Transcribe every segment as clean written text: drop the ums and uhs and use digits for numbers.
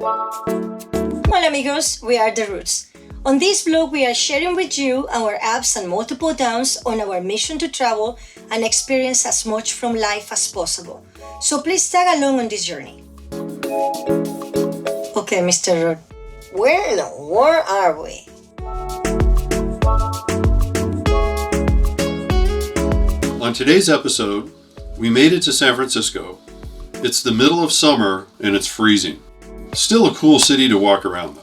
Hola amigos, we are The Roots. On this vlog, we are sharing with you our ups and multiple downs on our mission to travel and experience as much from life as possible. So please tag along on this journey. Okay, Mr. Root, where in the world are we? On today's episode, we made it to San Francisco. It's the middle of summer and it's freezing. Still a cool city to walk around though.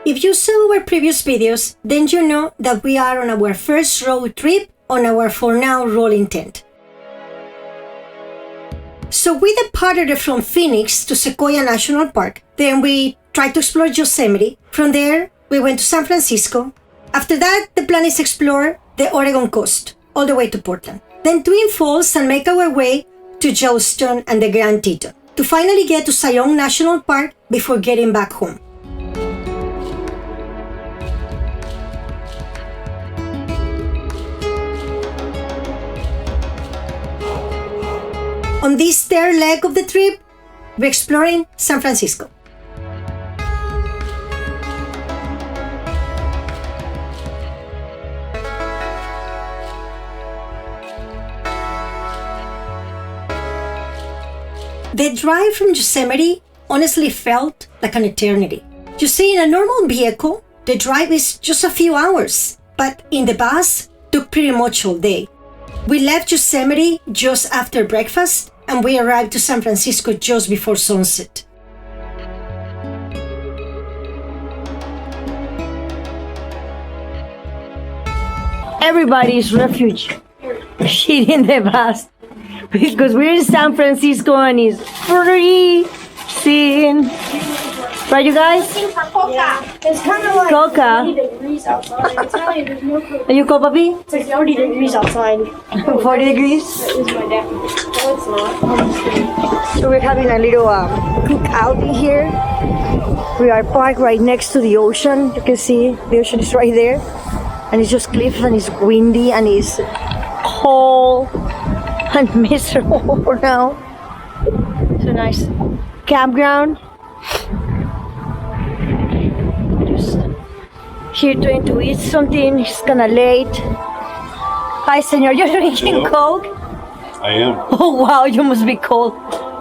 If you saw our previous videos, then you know that we are on our first road trip on our for now rolling tent. So we departed from Phoenix to Sequoia National Park. Then we tried to explore Yosemite. From there, we went to San Francisco. After that, the plan is to explore the Oregon coast, all the way to Portland. Then Twin Falls and make our way to Yellowstone and the Grand Teton, to finally get to Zion National Park before getting back home. On this third leg of the trip, we're exploring San Francisco. The drive from Yosemite honestly felt like an eternity. You see, in a normal vehicle, the drive is just a few hours, but in the bus, it took pretty much all day. We left Yosemite just after breakfast, and we arrived to San Francisco just before sunset. Everybody's refuge shit in the bus because we're in San Francisco and it's freezing. Right, you guys? Yeah. It's kind of like Coca. 40 degrees outside. I'm telling you, there's no cold. Are you cold, puppy? It's like 40 degrees outside. 40 degrees? That is my dad. No, it's not. So we're having a little cookout in here. We are parked right next to the ocean. You can see the ocean is right there. And it's just cliffs and it's windy and it's cold and miserable for now. It's a nice campground. Just here trying to eat something. It's kinda late. Hi, senor. You're drinking Hello? Coke? I am. Oh, wow. You must be cold.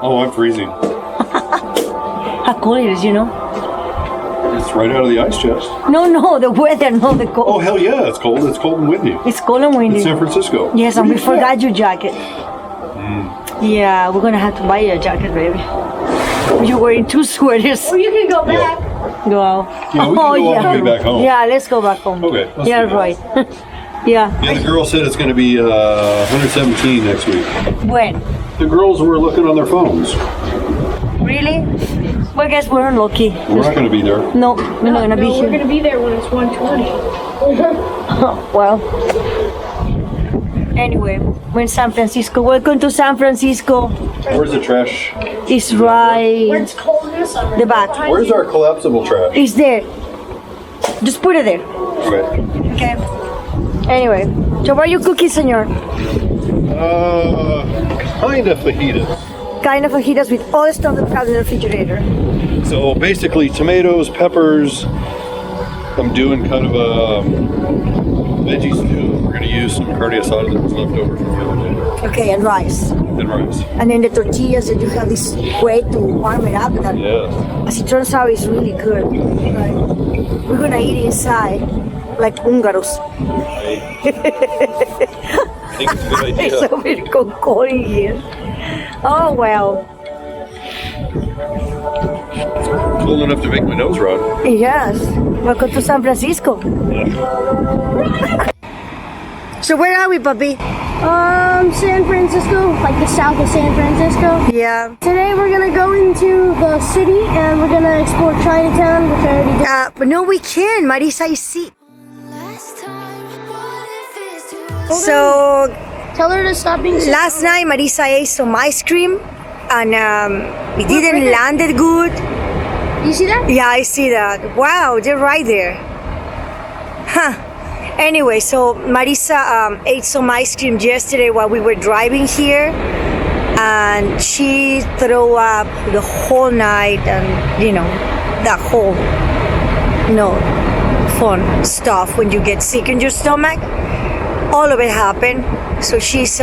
Oh, I'm freezing. How cold it is, you know? It's right out of the ice chest. No, the weather, not the cold. Oh, hell yeah, it's cold. It's cold and windy. It's cold and windy. It's San Francisco. Yes, and we forgot your jacket. Yeah, we're gonna have to buy you a jacket, baby. You're wearing two sweaters. Or you can go back. Go out. Yeah, we can go all the way back home. Yeah, let's go back home. Okay, let's Yeah, do that. right. Yeah. Yeah, the girl said it's going to be 117 next week. When? The girls were looking on their phones. Really? Well, I guess we're unlucky. We're not going to be there. No, we're not gonna be We're here. gonna be there when it's 120. Well. Anyway, we're in San Francisco. Welcome to San Francisco. Where's the trash? It's Where right. it's cold in the summer. The back. Where's our collapsible trash? It's there. Just put it there. Okay. Okay. Anyway, so what are you cooking, senor? Kind of fajitas. Kind of fajitas with all the stuff that we have in the refrigerator. So basically tomatoes, peppers. I'm doing kind of a veggie stew. We're going to use some carne asada that was left over from the other day. Okay, and rice. And rice. And then the tortillas that you have this way to warm it up. That, Yes. as it turns out, is really good. We're gonna eat inside like húngaros. I think it's a good idea. It's so very cold in here. Oh well. Cold enough to make my nose run. Yes. Welcome to San Francisco. So where are we, puppy? San Francisco, like the south of San Francisco. Yeah. Today we're gonna go into the city and we're gonna explore Chinatown, which I already did. But no, we can. Marissa is sick. So Tell her to stop being sick. last night, Marissa ate some ice cream, and it didn't land it good. You see that? Yeah, I see that. Wow, they're right there. Huh. Anyway, so Marissa ate some ice cream yesterday while we were driving here, and she threw up the whole night, and that whole fun stuff when you get sick in your stomach. All of it happened. So she's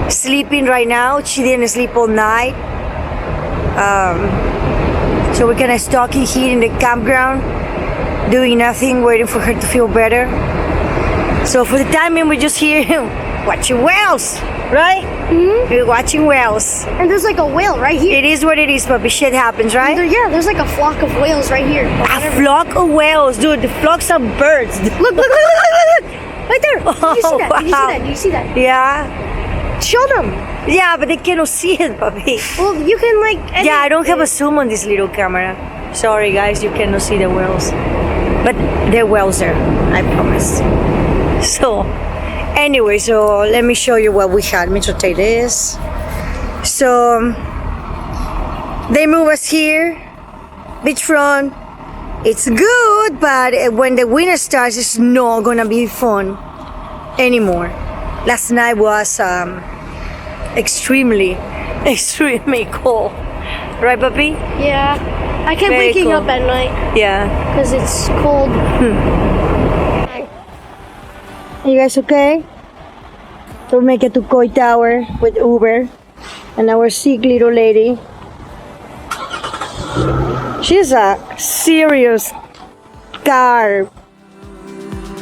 sleeping right now. She didn't sleep all night. So we're kind of stuck in here in the campground, doing nothing, waiting for her to feel better. So for the time being, we're just here watching whales, right? Mm-hmm. We're watching whales. And there's like a whale right here. It is what it is, puppy. Shit happens, right? Yeah, there's like a flock of whales right here. A flock of whales, dude. The flocks of birds. Look! Right there. Did you see that? Did you see that? Did you see that? Yeah. Show them. Yeah, but they cannot see it, puppy. Well, you can like. Yeah, I don't have a zoom on this little camera. Sorry, guys, you cannot see the whales. But they're whales there, I promise. So, anyway, so let me show you what we had. Let me rotate this. So, they move us here, beachfront. It's good, but when the winter starts, it's not gonna be fun anymore. Last night was extremely cold. Right, puppy? Yeah. I kept Very waking cool. up at night Yeah. because it's cold. You guys okay? So we make it to Koi Tower with Uber and our sick little lady. She's a serious car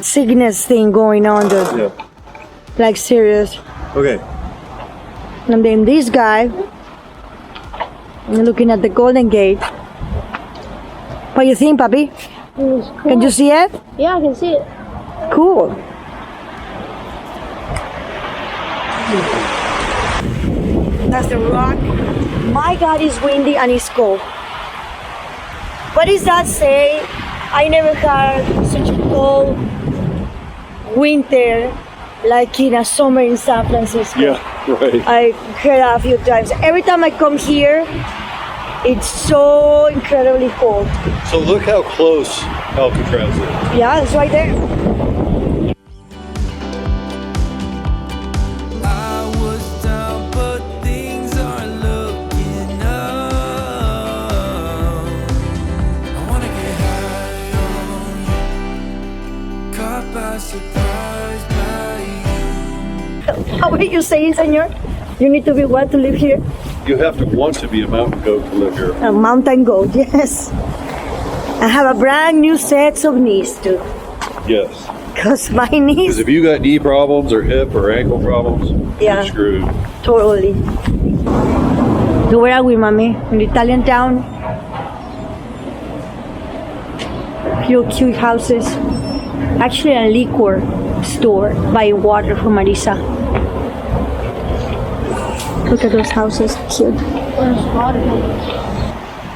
sickness thing going on, dude. Yeah. Like serious. Okay. And then this guy, I'm looking at the Golden Gate. What do you think, puppy? Can you see it? Yeah, I can see it. Cool. That's the rock. My God, it's windy and it's cold. What does that say? I never had such a cold winter like in a summer in San Francisco. Yeah, right. I heard that a few times. Every time I come here, it's so incredibly cold. So look how close Alcatraz is. Yeah, it's right there. I was down, but things are looking up. I wanna get high on you, caught by surprise by you. How are you saying, senor? You need to be what to live here? You have to want to be a mountain goat to live here. A mountain goat, yes. I have a brand new set of knees too. Yes. Because my Because knees, if you got knee problems or hip or ankle problems, Yeah. you're screwed. totally. So where are we, mommy? In the Italian town. Few cute houses. Actually a liquor store buying water for Marissa. Look at those houses, cute.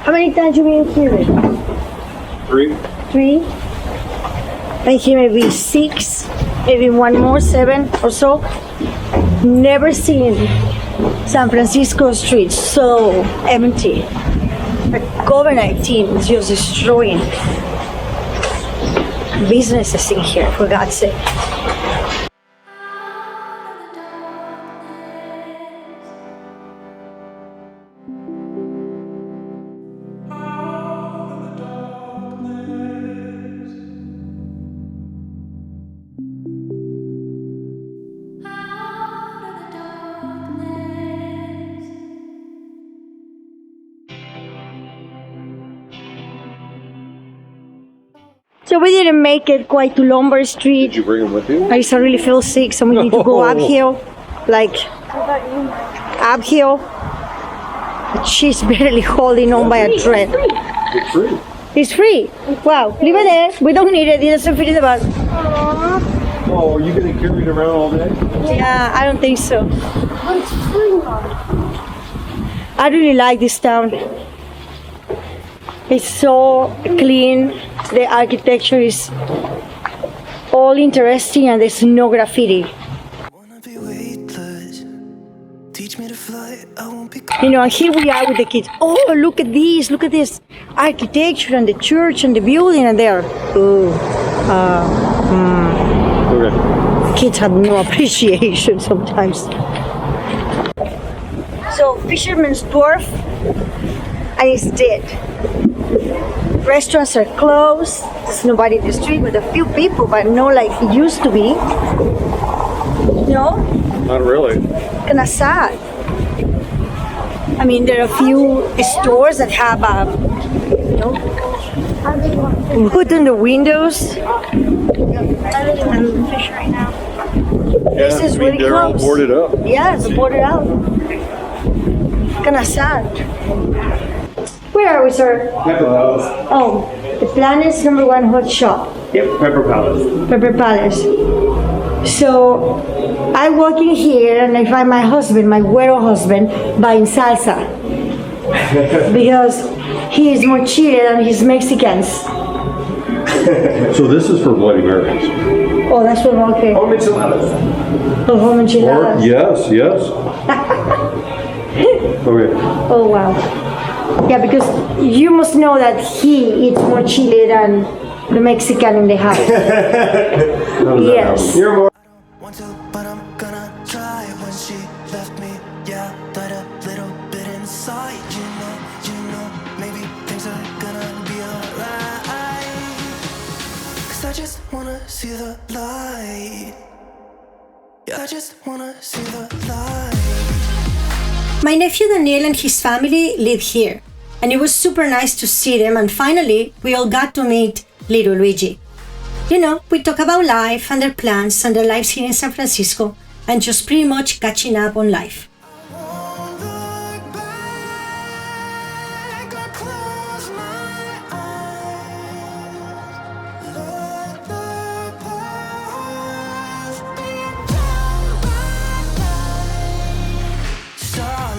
How many times you been here? 3? 3? And here maybe 6, maybe one more, 7 or so. Never seen San Francisco streets so empty. The COVID-19 is just destroying businesses in here, for God's sake. So we didn't make it quite to Lombard Did Street. you bring them with you? I really feel sick, so we need to go uphill, like uphill. She's barely holding on by a thread. It's free. It's free. Wow, leave it there. We don't need it. It doesn't fit in the bag. Oh, are you getting carried around all day? Yeah, I don't think so. But it's free, Mom. I really like this town. It's so clean. The architecture is all interesting and there's no graffiti. Wanna be weightless. Teach me to fly. I won't be You know, and here we are with the kids. Oh, look at this architecture and the church and the building and there. Oh, Okay. kids have no appreciation sometimes. So, Fisherman's Dwarf, and it's dead. Restaurants are closed. There's nobody in the street with a few people, but not like it used to be. No, Not really. kind of sad. I mean, there are a few stores that have, wood on the windows. And fish right now. This is really they're all close. boarded up. Yeah, it's boarded out. Kind of sad. Where are we, sir? Pepper Palace. Oh, the Planet's #1 hot shop, Yep, Pepper Palace. Pepper Palace. So I walk in here and I find my husband, my güero husband, buying salsa because he is more Chile than he's Mexicans. So this is for Bloody Marys. Oh, that's what okay. Home enchiladas. Oh, home Or, enchiladas. yes. Okay. Oh wow. Yeah, because you must know that he eats more chili than the Mexican in the house. Yes. You're more. want to, but I'm gonna try. When she left me, yeah, died a little bit inside. You know, maybe things are gonna be alright. 'Cause I just wanna see the light. Yeah, I just wanna see the light. My nephew Daniel and his family live here, and it was super nice to see them, and finally we all got to meet little Luigi. You know, we talk about life and their plans and their lives here in San Francisco, and just pretty much catching up on life. Won't look back, I close my eyes. Let the past be down by light. Start,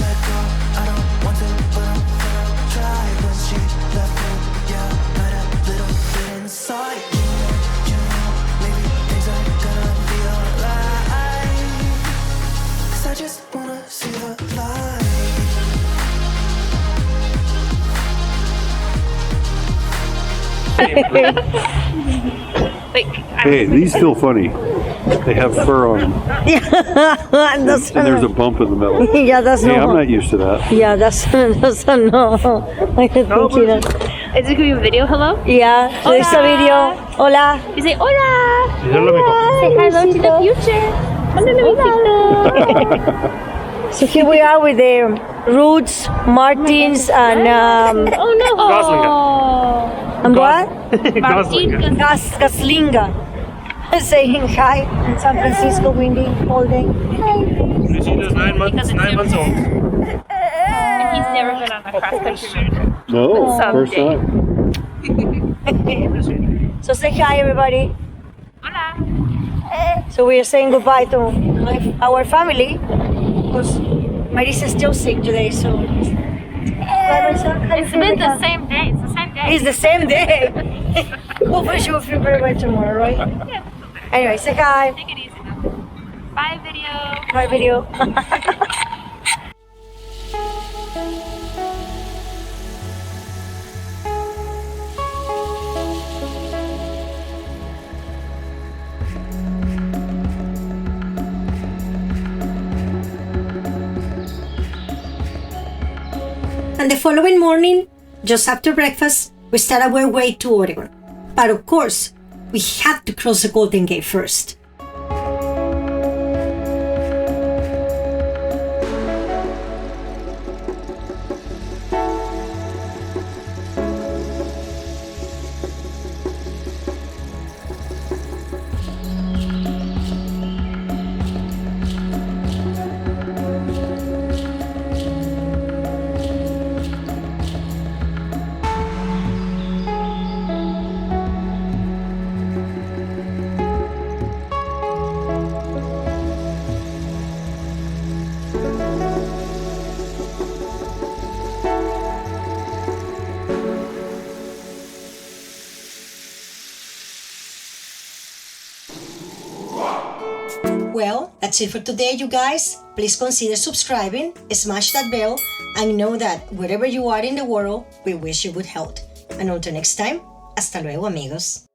let go. I don't want to, but I'm gonna try. When she left me, yeah, died a little bit inside. You know, maybe things are gonna be alright. 'Cause I just wanna see the light. Hey, these feel funny. They have fur on them, That's and there's a bump in the middle. yeah, that's Hey, no. I'm not used to that. Yeah, that's a no. I think you know. Is it gonna be a video? Hello? Yeah, so it's a video. Hola. You say hola. Say hello to the future. Hola. So here we are with the Roots, Martins, and Oh no. and what? Martin. Gaslinga. Saying hi in San Francisco, windy all day. Lucida's 9 months old. And he's never been on a cross country. No, first Someday. time. So say hi, everybody. Hola. So we are saying goodbye to our family because Marissa is still sick today. So Bye, Marissa. How do you It's feel been right the now? same day. It's the same day. It's the same day. Hopefully she will feel better by tomorrow, right? Yeah. Anyway, say hi. Take it easy now. Bye, video. Bye, video. And the following morning, just after breakfast, we started our way to Oregon. But of course, we had to cross the Golden Gate first. Well, that's it for today, you guys. Please consider subscribing, smash that bell, and know that wherever you are in the world, we wish you good health. And until next time, hasta luego, amigos.